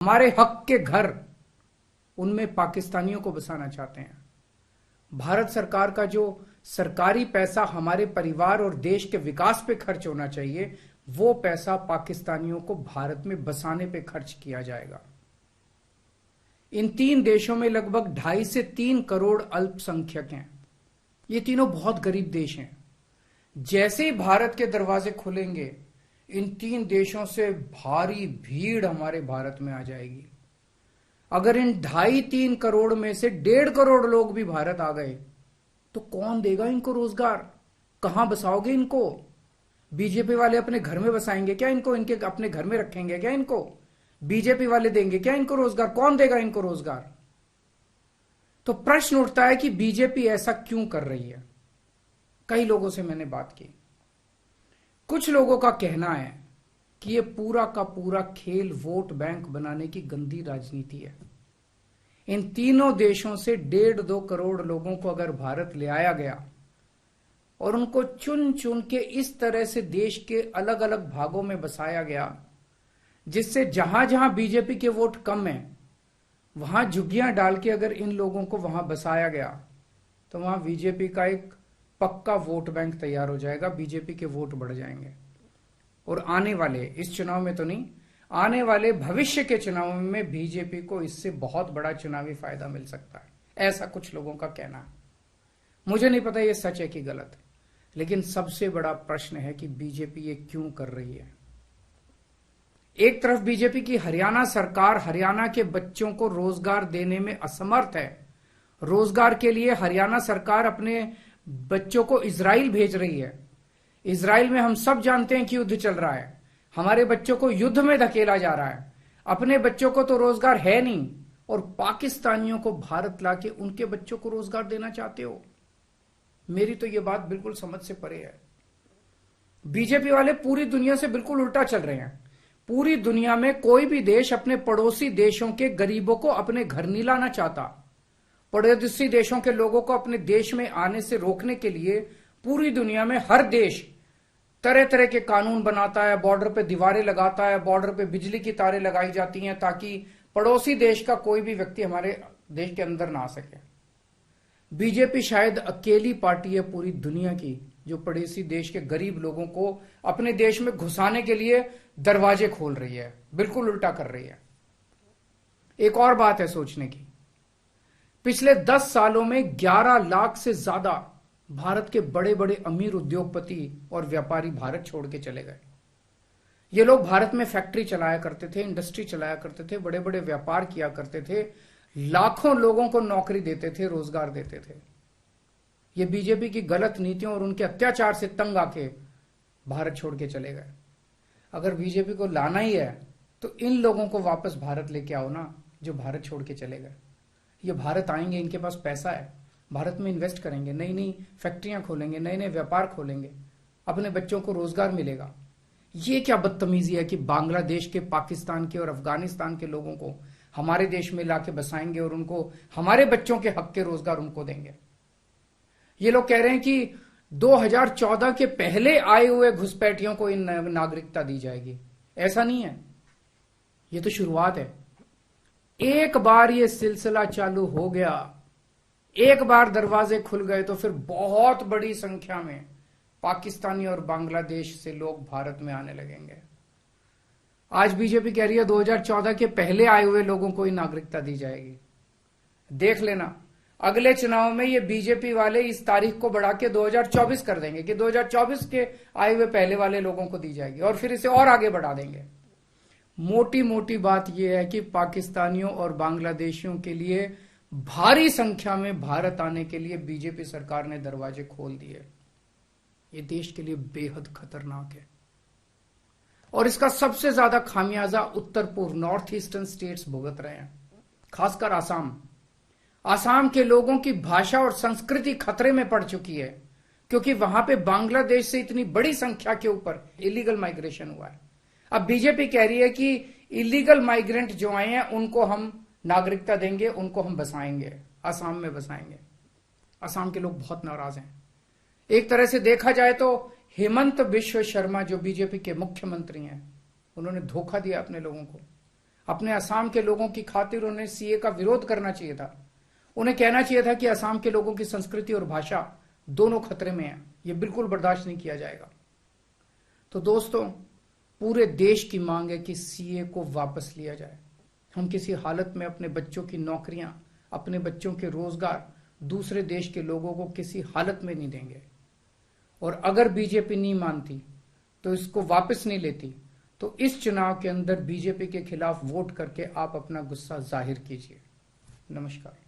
हमारे हक के घर उनमें पाकिस्तानियों को बसाना चाहते हैं। भारत सरकार का जो सरकारी पैसा हमारे परिवार और देश के विकास पे खर्च होना चाहिए, वो पैसा पाकिस्तानियों को भारत में बसाने पे खर्च किया जाएगा। इन 3 देशों में लगभग 2.5 से 3 करोड़ अल्पसंख्यक हैं। ये तीनों बहुत गरीब देश हैं। जैसे ही भारत के दरवाजे खुलेंगे, इन 3 देशों से भारी भीड़ हमारे भारत में आ जाएगी। अगर इन 2.5-3 करोड़ में से 1.5 करोड़ लोग भी भारत आ गए, तो कौन देगा इनको रोजगार? कहां बसाओगे इनको? बीजेपी वाले अपने घर में बसाएंगे क्या इनको? इनके अपने घर में रखेंगे क्या इनको? बीजेपी वाले देंगे क्या इनको रोजगार? कौन देगा इनको रोजगार? तो प्रश्न उठता है कि बीजेपी ऐसा क्यों कर रही है। कई लोगों से मैंने बात की। कुछ लोगों का कहना है कि यह पूरा का पूरा खेल वोट बैंक बनाने की गंदी राजनीति है। इन तीनों देशों से 1.5-2 करोड़ लोगों को अगर भारत ले आया गया और उनको चुन चुन के इस तरह से देश के अलग अलग भागों में बसाया गया, जिससे जहां जहां बीजेपी के वोट कम है, वहां झुग्गियां डाल के अगर इन लोगों को वहां बसाया गया, तो वहां बीजेपी का एक पक्का वोट बैंक तैयार हो जाएगा। बीजेपी के वोट बढ़ जाएंगे और आने वाले, इस चुनाव में तो नहीं, आने वाले भविष्य के चुनाव में बीजेपी को इससे बहुत बड़ा चुनावी फायदा मिल सकता है। ऐसा कुछ लोगों का कहना है। मुझे नहीं पता ये सच है कि गलत, लेकिन सबसे बड़ा प्रश्न है कि बीजेपी ये क्यों कर रही है। एक तरफ बीजेपी की हरियाणा सरकार हरियाणा के बच्चों को रोजगार देने में असमर्थ है। रोजगार के लिए हरियाणा सरकार अपने बच्चों को इजराइल भेज रही है। इजराइल में हम सब जानते हैं कि युद्ध चल रहा है। हमारे बच्चों को युद्ध में धकेला जा रहा है। अपने बच्चों को तो रोजगार है नहीं, और पाकिस्तानियों को भारत लाके उनके बच्चों को रोजगार देना चाहते हो। मेरी तो यह बात बिल्कुल समझ से परे है। बीजेपी वाले पूरी दुनिया से बिल्कुल उल्टा चल रहे हैं। पूरी दुनिया में कोई भी देश अपने पड़ोसी देशों के गरीबों को अपने घर नहीं लाना चाहता। पड़ोसी देशों के लोगों को अपने देश में आने से रोकने के लिए पूरी दुनिया में हर देश तरह तरह के कानून बनाता है, बॉर्डर पे दीवारें लगाता है, बॉर्डर पे बिजली की तारें लगाई जाती हैं ताकि पड़ोसी देश का कोई भी व्यक्ति हमारे देश के अंदर ना आ सके। बीजेपी शायद अकेली पार्टी है पूरी दुनिया की जो पड़ोसी देश के गरीब लोगों को अपने देश में घुसाने के लिए दरवाजे खोल रही है। बिल्कुल उल्टा कर रही है। एक और बात है सोचने की, पिछले 10 सालों में 11 लाख से ज्यादा भारत के बड़े बड़े अमीर उद्योगपति और व्यापारी भारत छोड़ के चले गए। ये लोग भारत में फैक्ट्री चलाया करते थे, इंडस्ट्री चलाया करते थे, बड़े बड़े व्यापार किया करते थे, लाखों लोगों को नौकरी देते थे, रोजगार देते थे। ये बीजेपी की गलत नीतियों और उनके अत्याचार से तंग आके भारत छोड़ के चले गए। अगर बीजेपी को लाना ही है तो इन लोगों को वापस भारत लेके आओ ना, जो भारत छोड़ के चले गए। ये भारत आएंगे, इनके पास पैसा है, भारत में इन्वेस्ट करेंगे, नई नई फैक्ट्रियां खोलेंगे, नए नए व्यापार खोलेंगे, अपने बच्चों को रोजगार मिलेगा। ये क्या बदतमीजी है कि बांग्लादेश के, पाकिस्तान के और अफगानिस्तान के लोगों को हमारे देश में लाके बसाएंगे और उनको हमारे बच्चों के हक के रोजगार उनको देंगे। ये लोग कह रहे हैं कि 2014 के पहले आए हुए घुसपैठियों को इन नागरिकता दी जाएगी। ऐसा नहीं है, ये तो शुरुआत है। एक बार ये सिलसिला चालू हो गया, एक बार दरवाजे खुल गए, तो फिर बहुत बड़ी संख्या में पाकिस्तानी और बांग्लादेश से लोग भारत में आने लगेंगे। आज बीजेपी कह रही है 2014 के पहले आए हुए लोगों को ही नागरिकता दी जाएगी। देख लेना, अगले चुनाव में ये बीजेपी वाले इस तारीख को बढ़ा के 2024 कर देंगे कि 2024 के आए हुए पहले वाले लोगों को दी जाएगी, और फिर इसे और आगे बढ़ा देंगे। मोटी मोटी बात यह है कि पाकिस्तानियों और बांग्लादेशियों के लिए भारी संख्या में भारत आने के लिए बीजेपी सरकार ने दरवाजे खोल दिए। ये देश के लिए बेहद खतरनाक है, और इसका सबसे ज्यादा खामियाजा उत्तर पूर्व, नॉर्थ ईस्टर्न स्टेट्स भुगत रहे हैं, खासकर आसाम। आसाम के लोगों की भाषा और संस्कृति खतरे में पड़ चुकी है, क्योंकि वहां पे बांग्लादेश से इतनी बड़ी संख्या के ऊपर इलीगल माइग्रेशन हुआ है। अब बीजेपी कह रही है कि इलीगल माइग्रेंट जो आए हैं उनको हम नागरिकता देंगे, उनको हम बसाएंगे, आसाम में बसाएंगे। आसाम के लोग बहुत नाराज हैं। एक तरह से देखा जाए तो हेमंत बिश्व शर्मा जो बीजेपी के मुख्यमंत्री हैं, उन्होंने धोखा दिया अपने लोगों को। अपने असम के लोगों की खातिर उन्हें सीए का विरोध करना चाहिए था। उन्हें कहना चाहिए था कि असम के लोगों की संस्कृति और भाषा दोनों खतरे में है, यह बिल्कुल बर्दाश्त नहीं किया जाएगा। तो दोस्तों, पूरे देश की मांग है कि सीए को वापस लिया जाए। हम किसी हालत में अपने बच्चों की नौकरियां, अपने बच्चों के रोजगार दूसरे देश के लोगों को किसी हालत में नहीं देंगे। और अगर बीजेपी नहीं मानती, तो इसको वापस नहीं लेती, तो इस चुनाव के अंदर बीजेपी के खिलाफ वोट करके आप अपना गुस्सा जाहिर कीजिए। नमस्कार।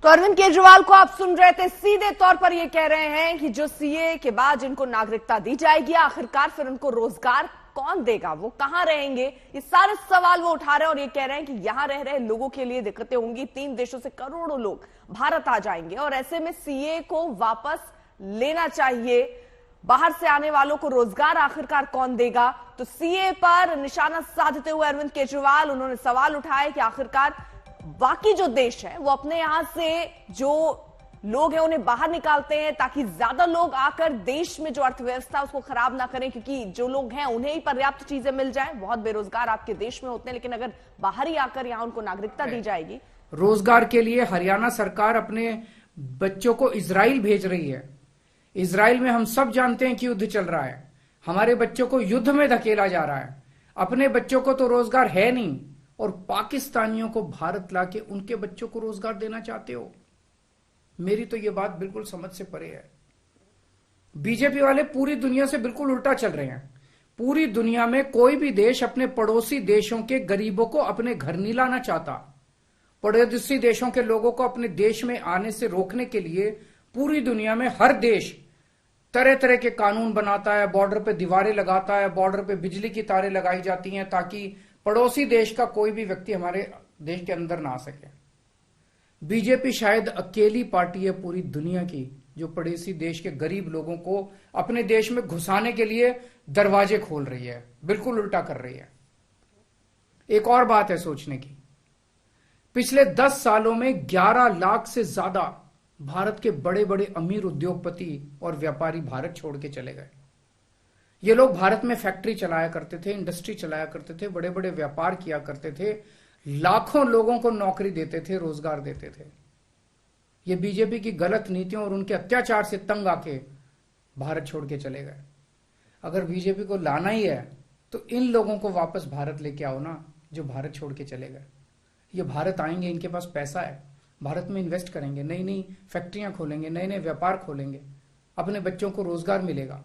तो अरविंद केजरीवाल को आप सुन रहे थे, सीधे तौर पर ये कह रहे हैं कि जो सीए के बाद जिनको नागरिकता दी जाएगी, आखिरकार फिर उनको रोजगार कौन देगा, वो कहां रहेंगे, ये सारे सवाल वो उठा रहे हैं। और ये कह रहे हैं कि यहां रह रहे लोगों के लिए दिक्कतें होंगी, 3 देशों से करोड़ों लोग भारत आ जाएंगे और ऐसे में सीए को वापस लेना चाहिए। बाहर से आने वालों को रोजगार आखिरकार कौन देगा। तो सीए पर निशाना साधते हुए अरविंद केजरीवाल उन्होंने सवाल उठाए कि आखिरकार बाकी जो देश है वो अपने यहां से जो लोग हैं उन्हें बाहर निकालते हैं ताकि ज्यादा लोग आकर देश में जो अर्थव्यवस्था उसको खराब ना करें, क्योंकि जो लोग हैं उन्हें ही पर्याप्त चीजें मिल जाए। बहुत बेरोजगार आपके देश में होते हैं, लेकिन अगर बाहर ही आकर यहां उनको नागरिकता दी जाएगी। रोजगार के लिए हरियाणा सरकार अपने बच्चों को इजराइल भेज रही है। इजराइल में हम सब जानते हैं कि युद्ध चल रहा है, हमारे बच्चों को युद्ध में धकेला जा रहा है। अपने बच्चों को तो रोजगार है नहीं, और पाकिस्तानियों को भारत लाके उनके बच्चों को रोजगार देना चाहते हो। मेरी तो यह बात बिल्कुल समझ से परे है। बीजेपी वाले पूरी दुनिया से बिल्कुल उल्टा चल रहे हैं। पूरी दुनिया में कोई भी देश अपने पड़ोसी देशों के गरीबों को अपने घर नहीं लाना चाहता। पड़ोसी देशों के लोगों को अपने देश में आने से रोकने के लिए पूरी दुनिया में हर देश तरह तरह के कानून बनाता है, बॉर्डर पे दीवारें लगाता है, बॉर्डर पे बिजली की तारें लगाई जाती हैं ताकि पड़ोसी देश का कोई भी व्यक्ति हमारे देश के अंदर ना आ सके। बीजेपी शायद अकेली पार्टी है पूरी दुनिया की जो पड़ोसी देश के गरीब लोगों को अपने देश में घुसाने के लिए दरवाजे खोल रही है, बिल्कुल उल्टा कर रही है। एक और बात है सोचने की, पिछले 10 सालों में 11 लाख से ज्यादा भारत के बड़े बड़े अमीर उद्योगपति और व्यापारी भारत छोड़ के चले गए। ये लोग भारत में फैक्ट्री चलाया करते थे, इंडस्ट्री चलाया करते थे, बड़े बड़े व्यापार किया करते थे, लाखों लोगों को नौकरी देते थे, रोजगार देते थे। ये बीजेपी की गलत नीतियों और उनके अत्याचार से तंग आके भारत छोड़ के चले गए। अगर बीजेपी को लाना ही है तो इन लोगों को वापस भारत लेके आओ ना, जो भारत छोड़ के चले गए। ये भारत आएंगे, इनके पास पैसा है, भारत में इन्वेस्ट करेंगे, नई नई फैक्ट्रियां खोलेंगे, नए नए व्यापार खोलेंगे, अपने बच्चों को रोजगार मिलेगा।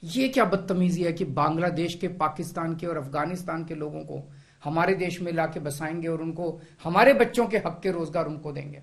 ये क्या बदतमीजी है कि बांग्लादेश के, पाकिस्तान के और अफगानिस्तान के लोगों को हमारे देश में लाके बसाएंगे और उनको हमारे बच्चों के हक के रोजगार उनको देंगे।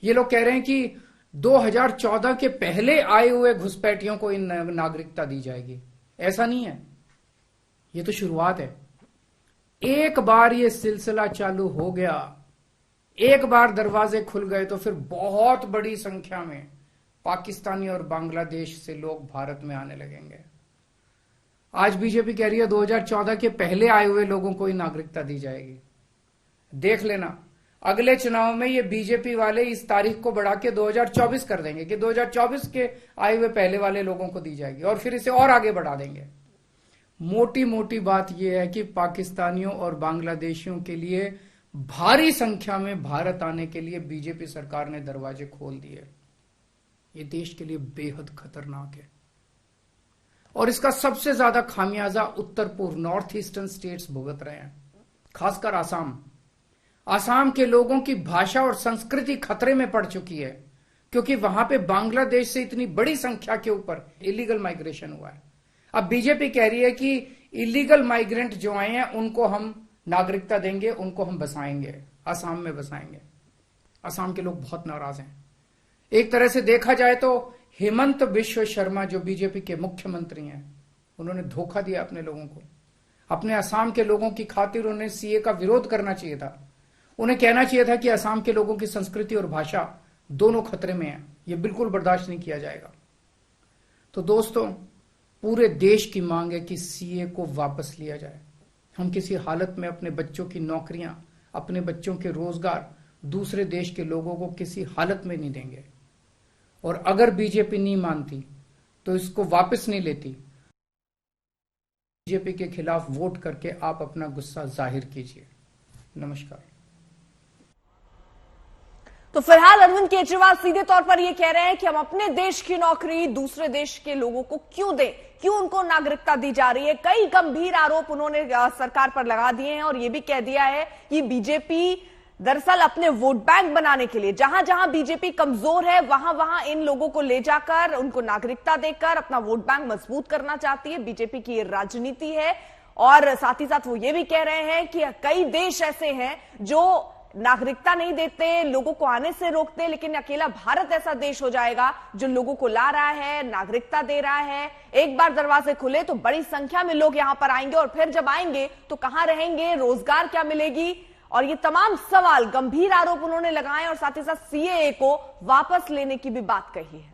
ये लोग कह रहे हैं कि 2014 के पहले आए हुए घुसपैठियों को इन नागरिकता दी जाएगी। ऐसा नहीं है, ये तो शुरुआत है। एक बार ये सिलसिला चालू हो गया, एक बार दरवाजे खुल गए, तो फिर बहुत बड़ी संख्या में पाकिस्तानी और बांग्लादेश से लोग भारत में आने लगेंगे। आज बीजेपी कह रही है 2014 के पहले आए हुए लोगों को ही नागरिकता दी जाएगी। देख लेना, अगले चुनाव में ये बीजेपी वाले इस तारीख को बढ़ा के 2024 कर देंगे कि 2024 के आए हुए पहले वाले लोगों को दी जाएगी, और फिर इसे और आगे बढ़ा देंगे। मोटी मोटी बात यह है कि पाकिस्तानियों और बांग्लादेशियों के लिए भारी संख्या में भारत आने के लिए बीजेपी सरकार ने दरवाजे खोल दिए। ये देश के लिए बेहद खतरनाक है, और इसका सबसे ज्यादा खामियाजा उत्तर पूर्व, नॉर्थ ईस्टर्न स्टेट्स भुगत रहे हैं, खासकर आसाम। आसाम के लोगों की भाषा और संस्कृति खतरे में पड़ चुकी है, क्योंकि वहां पे बांग्लादेश से इतनी बड़ी संख्या के ऊपर इलीगल माइग्रेशन हुआ है। अब बीजेपी कह रही है कि इलीगल माइग्रेंट जो आए हैं उनको हम नागरिकता देंगे, उनको हम बसाएंगे, आसाम में बसाएंगे। आसाम के लोग बहुत नाराज हैं। एक तरह से देखा जाए तो हेमंत बिश्व शर्मा जो बीजेपी के मुख्यमंत्री हैं, उन्होंने धोखा दिया अपने लोगों को। अपने असम के लोगों की खातिर उन्हें सीए का विरोध करना चाहिए था। उन्हें कहना चाहिए था कि असम के लोगों की संस्कृति और भाषा दोनों खतरे में है, यह बिल्कुल बर्दाश्त नहीं किया जाएगा। तो दोस्तों, पूरे देश की मांग है कि सीए को वापस लिया जाए। हम किसी हालत में अपने बच्चों की नौकरियां, अपने बच्चों के रोजगार दूसरे देश के लोगों को किसी हालत में नहीं देंगे। और अगर बीजेपी नहीं मानती, तो इसको वापस नहीं लेती, बीजेपी के खिलाफ वोट करके आप अपना गुस्सा जाहिर कीजिए। नमस्कार। तो फिलहाल अरविंद केजरीवाल सीधे तौर पर यह कह रहे हैं कि हम अपने देश की नौकरी दूसरे देश के लोगों को क्यों दें, क्यों उनको नागरिकता दी जा रही है। कई गंभीर आरोप उन्होंने सरकार पर लगा दिए हैं और यह भी कह दिया है कि बीजेपी दरअसल अपने वोट बैंक बनाने के लिए जहां जहां बीजेपी कमजोर है वहां वहां इन लोगों को ले जाकर उनको नागरिकता देकर अपना वोट बैंक मजबूत करना चाहती है। बीजेपी की ये राजनीति है। और साथ ही साथ वो ये भी कह रहे हैं कि कई देश ऐसे हैं जो नागरिकता नहीं देते, लोगों को आने से रोकते, लेकिन अकेला भारत ऐसा देश हो जाएगा जो लोगों को ला रहा है, नागरिकता दे रहा है। एक बार दरवाजे खुले तो बड़ी संख्या में लोग यहां पर आएंगे और फिर जब आएंगे तो कहां रहेंगे, रोजगार क्या मिलेगी, और ये तमाम सवाल, गंभीर आरोप उन्होंने लगाए और साथ ही साथ सीएए को वापस लेने की भी बात कही है।